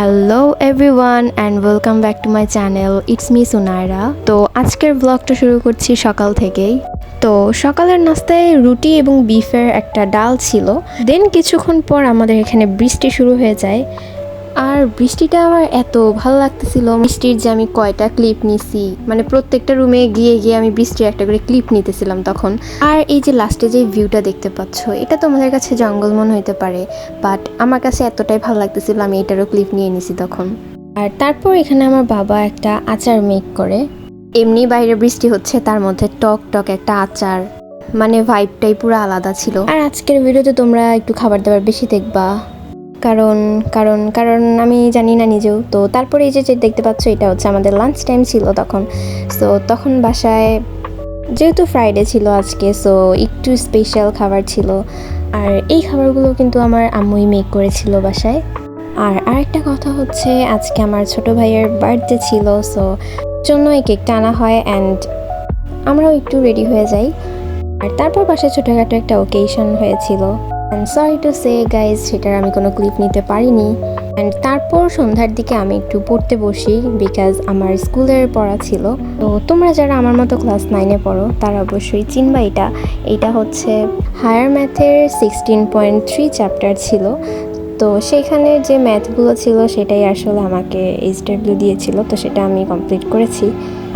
Hello everyone and welcome back to my channel it's me Sunaira. তো আজকের ব্লগটা শুরু করছি সকাল থেকেই। তো সকালের নাস্তায় রুটি এবং বিফের একটা ডাল ছিল। দেন কিছুক্ষণ পর আমাদের এখানে বৃষ্টি শুরু হয়ে যায়। আর বৃষ্টিটা আমার এত ভালো লাগতেছিল, বৃষ্টির যে আমি কয়টা ক্লিপ নিছি, মানে প্রত্যেকটা রুমে গিয়ে গিয়ে আমি বৃষ্টির একটা করে ক্লিপ নিতেছিলাম তখন। আর এই যে লাস্টে যে ভিউটা দেখতে পাচ্ছ, এটা তোমাদের কাছে জঙ্গল মনে হইতে পারে, বাট আমার কাছে এতটাই ভালো লাগতেছিল আমি এটারও ক্লিপ নিয়ে নিছি তখন। আর তারপর এখানে আমার বাবা একটা আচার মেক করে। এমনি বাইরে বৃষ্টি হচ্ছে, তার মধ্যে টক টক একটা আচার, মানে ভাইবটাই পুরো আলাদা ছিল। আর আজকের ভিডিওতে তোমরা একটু খাবার দাবার বেশি দেখবা, কারণ কারণ কারণ আমি জানি না নিজেও। তো তারপরে এই যে দেখতে পাচ্ছ, এটা হচ্ছে আমাদের লাঞ্চ টাইম ছিল তখন। সো তখন বাসায় যেহেতু ফ্রাইডে ছিল আজকে, সো একটু স্পেশাল খাবার ছিল। আর এই খাবারগুলো কিন্তু আমার আম্মুই মেক করেছিল বাসায়। আর আরেকটা কথা হচ্ছে, আজকে আমার ছোট ভাইয়ের বার্থডে ছিল, সো জন্য এই কেকটা আনা হয় অ্যান্ড আমরাও একটু রেডি হয়ে যাই। আর তারপর বাসায় ছোটোখাটো একটা ওকেশন হয়েছিল। And sorry to say guys, সেটার আমি কোনো ক্লিপ নিতে পারিনি। অ্যান্ড তারপর সন্ধ্যার দিকে আমি একটু পড়তে বসি, বিকজ আমার স্কুলের পড়া ছিল। তো তোমরা যারা আমার মতো ক্লাস 9-এ পড়ো তারা অবশ্যই চিনবা এইটা হচ্ছে হায়ার ম্যাথের 16.3 চ্যাপ্টার ছিল। তো সেইখানে যে ম্যাথগুলো ছিল সেটাই আসলে আমাকে এইচডব্লিউ দিয়েছিল, তো সেটা আমি কমপ্লিট করেছি।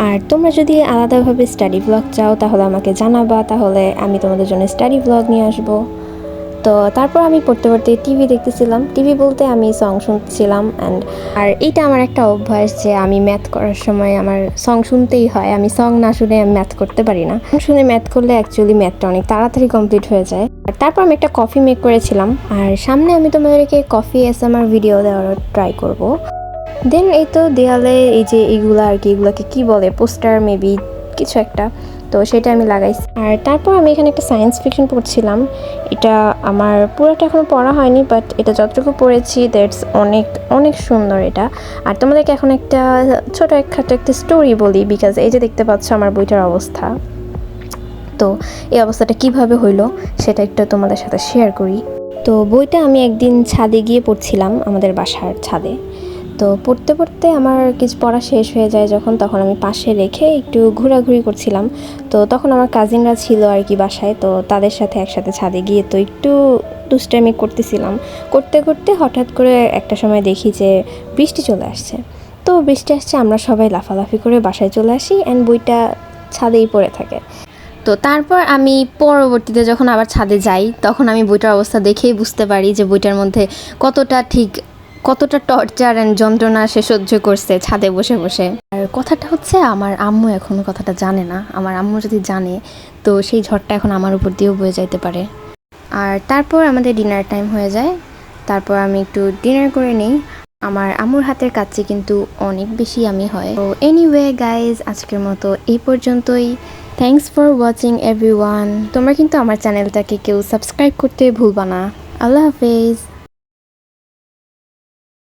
আর তোমরা যদি আলাদাভাবে স্টাডি ব্লগ চাও তাহলে আমাকে জানাবা, তাহলে আমি তোমাদের জন্য স্টাডি ব্লগ নিয়ে আসবো। তো তারপর আমি পড়তে পড়তে টিভি দেখতেছিলাম, টিভি বলতে আমি সং শুনছিলাম। আর এইটা আমার একটা অভ্যাস যে আমি ম্যাথ করার সময় আমার সং শুনতেই হয়, আমি সং না শুনে আমি ম্যাথ করতে পারি না। শুনে ম্যাথ করলে অ্যাকচুয়ালি ম্যাথটা অনেক তাড়াতাড়ি কমপ্লিট হয়ে যায়। আর তারপর আমি একটা কফি মেক করেছিলাম, আর সামনে আমি তোমাদেরকে কফি এসএমআর ভিডিও দেওয়ার ট্রাই করব। দেন এই তো দেয়ালে এই যে এগুলো আর কি, এগুলোকে কী বলে, পোস্টার মেবি কিছু একটা, তো সেটা আমি লাগাইছি। আর তারপর আমি এখানে একটা সায়েন্স ফিকশন পড়ছিলাম। এটা আমার পুরোটা এখনও পড়া হয়নি, বাট এটা যতটুকু পড়েছি দ্যাটস অনেক অনেক সুন্দর এটা। আর তোমাদেরকে এখন একটা ছোটো খাটো একটা স্টোরি বলি, বিকজ এই যে দেখতে পাচ্ছ আমার বইটার অবস্থা। তো এই অবস্থাটা কিভাবে হইলো সেটা একটু তোমাদের সাথে শেয়ার করি। তো বইটা আমি একদিন ছাদে গিয়ে পড়ছিলাম, আমাদের বাসার ছাদে। তো পড়তে পড়তে আমার কিছু পড়া শেষ হয়ে যায় যখন, তখন আমি পাশে রেখে একটু ঘোরাঘুরি করছিলাম। তো তখন আমার কাজিনরা ছিল আর কি বাসায়, তো তাদের সাথে একসাথে ছাদে গিয়ে তো একটু দুষ্টামি করতেছিলাম। করতে করতে হঠাৎ করে একটা সময় দেখি যে বৃষ্টি চলে আসছে। তো বৃষ্টি আসছে, আমরা সবাই লাফালাফি করে বাসায় চলে আসি অ্যান্ড বইটা ছাদেই পড়ে থাকে। তো তারপর আমি পরবর্তীতে যখন আবার ছাদে যাই, তখন আমি বইটার অবস্থা দেখেই বুঝতে পারি যে বইটার মধ্যে কতটা টর্চার অ্যান্ড যন্ত্রণা সে সহ্য করছে ছাদে বসে বসে। আর কথাটা হচ্ছে, আমার আম্মু এখনও কথাটা জানে না। আমার আম্মু যদি জানে তো সেই ঝড়টা এখন আমার উপর দিয়েও বয়ে যাইতে পারে। আর তারপর আমাদের ডিনার টাইম হয়ে যায়, তারপর আমি একটু ডিনার করে নিই। আমার আম্মুর হাতের কাচ্চি কিন্তু অনেক বেশি ইয়ামি হয়। তো এনিওয়ে গাইজ, আজকের মতো এই পর্যন্তই। Thanks for watching everyone. তোমরা কিন্তু আমার চ্যানেলটাকে কেউ সাবস্ক্রাইব করতে ভুলবা না। আল্লাহ হাফেজ।